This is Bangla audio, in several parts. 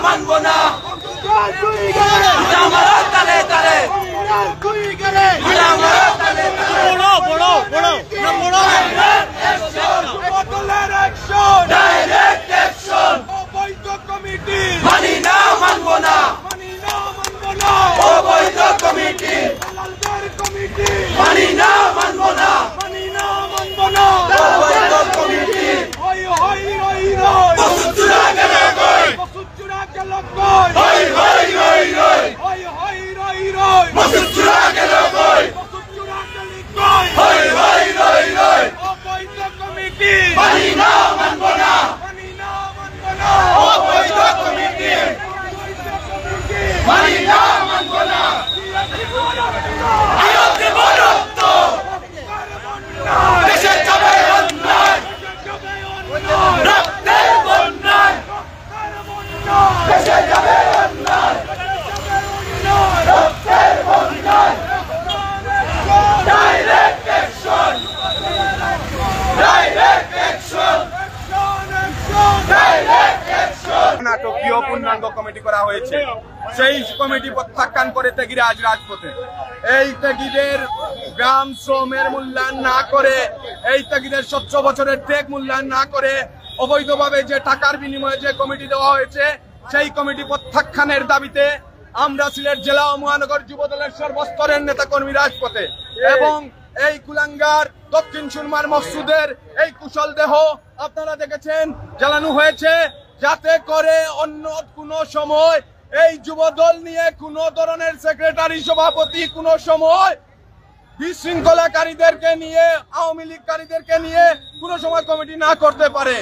মানবো না আমার তালে তালে মানি না মানবো না অবৈধ কমিটি মানি না মানবো না অবৈধ কমিটি বসুচুরা গেল কই বসুচুরা গেল কই হই হই হই হই হই হই হই বসুচুরা গেল কই বসুচুরা গেল কই হই হই হই হই অবৈধ কমিটি মানি না মানবো না অবৈধ কমিটি মানি না মানবো না আয়োতে বরত্ব দেশে যাবে অন্যায় রক্তের বন্যায় দেশে যাবে অন্যায় রক্তের বন্যায় direct action direct action direct action নাটকীয় পূর্ণাঙ্গ কমিটি করা হয়েছে সেই কমিটি প্রত্যাখ্যান করে তেগিরা আজ রাজপথে এই তেগিদের গ্রাম শ্রমের মূল্যায়ন না করে এই তেগিদের ৭০ বছরের টেক মূল্যায়ন না করে অবৈধভাবে যে টাকার বিনিময়ে যে কমিটি দেওয়া হয়েছে সেই কমিটি প্রত্যাখ্যানের দাবিতে আমরা সিলেট জেলা ও মহানগর যুবদলের সর্বস্তরের নেতা কর্মী রাজপথে এবং এই কুলাঙ্গার দক্ষিণ সুরমার মকসুদের এই কুশল দেহ আপনারা দেখেছেন জ্বালানো হয়েছে যাতে করে অন্য কোনো সময় এই যুবদল নিয়ে কোনো ধরনের সেক্রেটারি সভাপতি কোনো সময় বিশৃঙ্খলাকারীদেরকে নিয়ে আওয়ামী লীগকারীদেরকে নিয়ে কোনো সময় কমিটি না করতে পারে।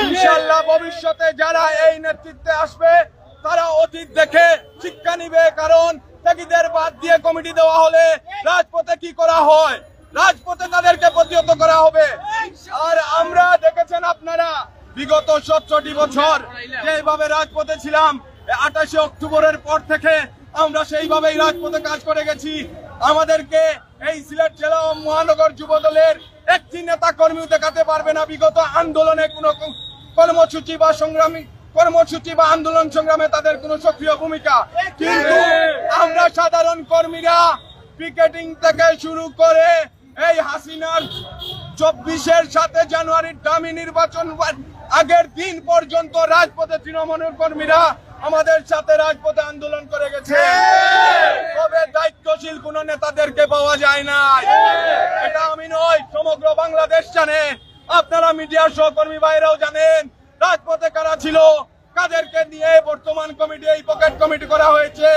ইনশাআল্লাহ ভবিষ্যতে যারা এই নেতৃত্বে আসবে তারা অতীত দেখে শিক্ষা নিবে, কারণ ত্যাগীদের বাদ দিয়ে কমিটি দেওয়া হলে রাজপথে কি করা হয়, রাজপথে তাদেরকে প্রতিহত করা হবে। আর আমরা দেখেছেন আপনারা বিগত 17টি বছর যেভাবে রাজপথে ছিলাম, 28 অক্টোবরের পর থেকে আমরা সেইভাবেই রাজপথে কাজ করে গেছি। আমাদেরকে এই সিলেট জেলা ও মহানগর যুবদলের একটি নেতা কর্মী দেখাতে পারবে না বিগত আন্দোলনে কোনো কর্মসূচি বা আন্দোলন সংগ্রামে তাদের কোনো সক্রিয় ভূমিকা। কিন্তু আমরা সাধারণ কর্মীরা পিকেটিং থেকে শুরু করে এই হাসিনার 24-এর সাথে জানুয়ারির দামি নির্বাচন আগের দিন পর্যন্ত রাজপথে তৃণমূলের কর্মীরা আমাদের সাথে রাজপথে আন্দোলন করে গেছে। তবে দায়িত্বশীল কোন নেতাদেরকে পাওয়া যায় না, এটা আমি নয়, সমগ্র বাংলাদেশ জানে। আপনারা মিডিয়ার সহকর্মী ভাইরাও জানেন রাজপথে কারা ছিল, কাদেরকে নিয়ে বর্তমান কমিটি এই পকেট কমিটি করা হয়েছে।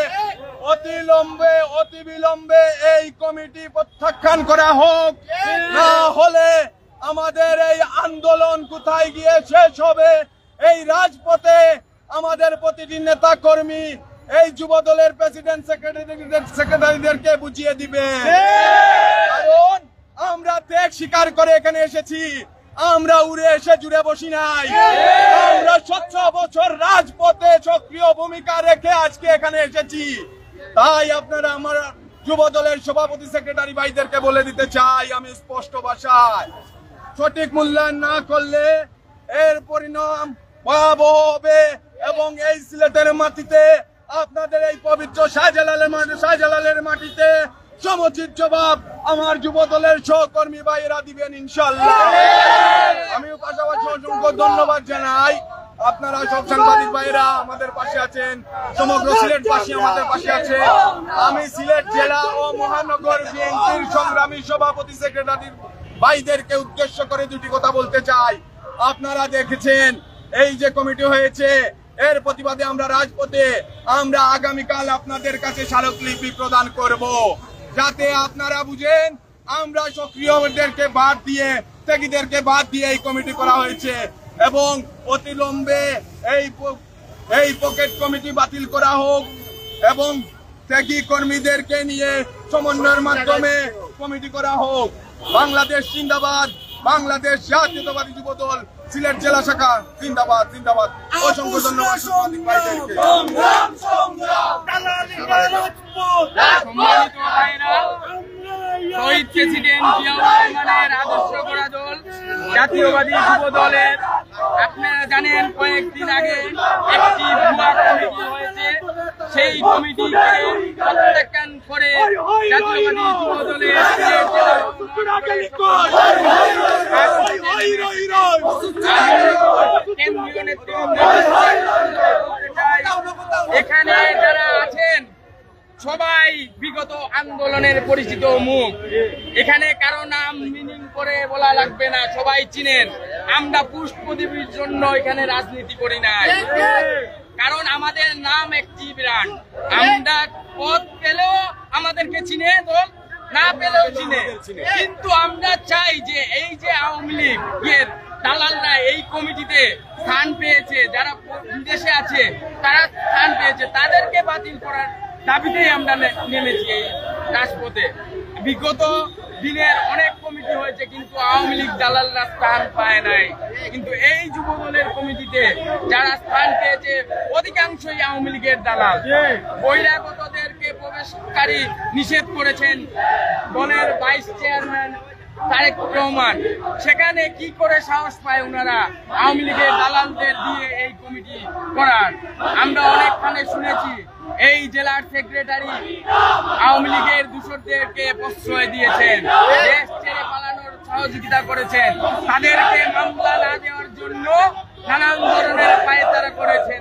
অতি বিলম্বে এই কমিটি প্রত্যাখ্যান করা হোক, না হলে আমাদের এই আন্দোলন কোথায় গিয়ে শেষ হবে এই রাজপথে আমাদের প্রতিটি নেতা কর্মী এই যুবদলের প্রেসিডেন্ট সেক্রেটারিদেরকে বুঝিয়ে দিবে। কারণ আমরা ত্যাগ স্বীকার করে এখানে এসেছি, আমরা উড়ে এসে জুড়ে বসি নাই। আমরা 17 বছর রাজপথে সক্রিয় ভূমিকা রেখে আজকে এখানে এসেছি। তাই আপনারা আমার যুবদলের সভাপতি সেক্রেটারি ভাইদেরকে বলে দিতে চাই আমি স্পষ্ট ভাষায়, সঠিক মূল্যায়ন না করলে এর পরিণাম ভয়াবহ হবে এবং এই সিলেটের মাটিতে আপনাদের এই পবিত্র শাহজালালের মাটিতে সমুচিত জবাব আমার যুবদলের সহকর্মী ভাইয়েরা দিবেন ইনশাআল্লাহ। আমিও পাশাপাশি অসংখ্য ধন্যবাদ জানাই। আপনারা সব সাংবাদিক ভাইয়েরা আমাদের পাশে আছেন, সমগ্র সিলেটবাসী আমাদের পাশে আছে। আমি সিলেট জেলা ও মহানগর বিএনপির সংগ্রামী সভাপতি সেক্রেটারি ভাইদেরকে উদ্দেশ্য করে দুটি কথা বলতে চাই। আপনারা দেখেছেন এই যে কমিটি হয়েছে, এর প্রতিবাদে আমরা রাজপথে আমরা আগামীকাল আপনাদের কাছে স্মারকলিপি প্রদান করব, যাতে আপনারা বুঝেন আমরা সক্রিয়দেরকে বাদ দিয়ে ত্যাগীদেরকে বাদ দিয়ে এই কমিটি করা হয়েছে এবং অতিলম্বে এই পকেট কমিটি বাতিল করা হোক এবং ত্যাগী কর্মীদেরকে নিয়ে সমন্বয়ের মাধ্যমে কমিটি করা হোক। বাংলাদেশ জিন্দাবাদ, বাংলাদেশ জাতীয়তাবাদী যুবদল সিলেট জেলা শাখা জিন্দাবাদ জিন্দাবাদ। অসংখ্য ধন্যবাদ সাংবাদিক ভাইদেরকে। শহীদ প্রেসিডেন্ট জিয়াউর রহমানের আদর্শ গড়া দল জাতীয়বাদী যুব দলের আপনারা জানেন কয়েকদিন আগে একটি ভুয়া কমিটি এই কমিটিকে প্রত্যাখ্যান করে জাতীয়বাদী যুবদলের কেন্দ্রীয় নেতৃবৃন্দ এখানে যারা আছেন সবাই বিগত আন্দোলনের পরিচিত মুখ। এখানে কারো নাম মিনিং করে বলা লাগবে না, সবাই চিনেন। আমরা পুষ্পদেবীর জন্য এখানে রাজনীতি করি না, কারণ আমাদের নাম একটি ব্র্যান্ড। আমরা পদ পেলেও আমাদেরকে চিনে, দল না পেলেও চিনে। কিন্তু আমরা চাই যে এই যে আওয়ামী লীগের দালালরা এই কমিটিতে স্থান পেয়েছে, যারা বিদেশে আছে তারা স্থান পেয়েছে, তাদেরকে বাতিল করার দাবিতেই আমরা নেমেছি এই রাজপথে। বিগত দিনের অনেক কমিটি হয়েছে কিন্তু আওয়ামী লীগ দালালরা স্থান পায় নাই, কিন্তু এই যুবদলের কমিটিতে যারা স্থান পেয়েছে অধিকাংশই আওয়ামী লীগের দালাল। বহিরাগতদেরকে প্রবেশকারী নিষেধ করেছেন দলের ভাইস চেয়ারম্যান তারেক রহমান। সেখানে কি করে সাহস পায় ওনারা আওয়ামী লীগের দালালদের দিয়ে এই কমিটি করার? আমরা অনেকখানে শুনেছি এই জেলার সেক্রেটারি আওয়ামী লীগের দূষরদেরকে প্রশ্রয় দিয়েছেন, দেশ ছেড়ে পালানোর সহযোগিতা করেছেন, তাদেরকে মামলা না দেওয়ার জন্য নানান ধরনের পায়তারা করেছেন।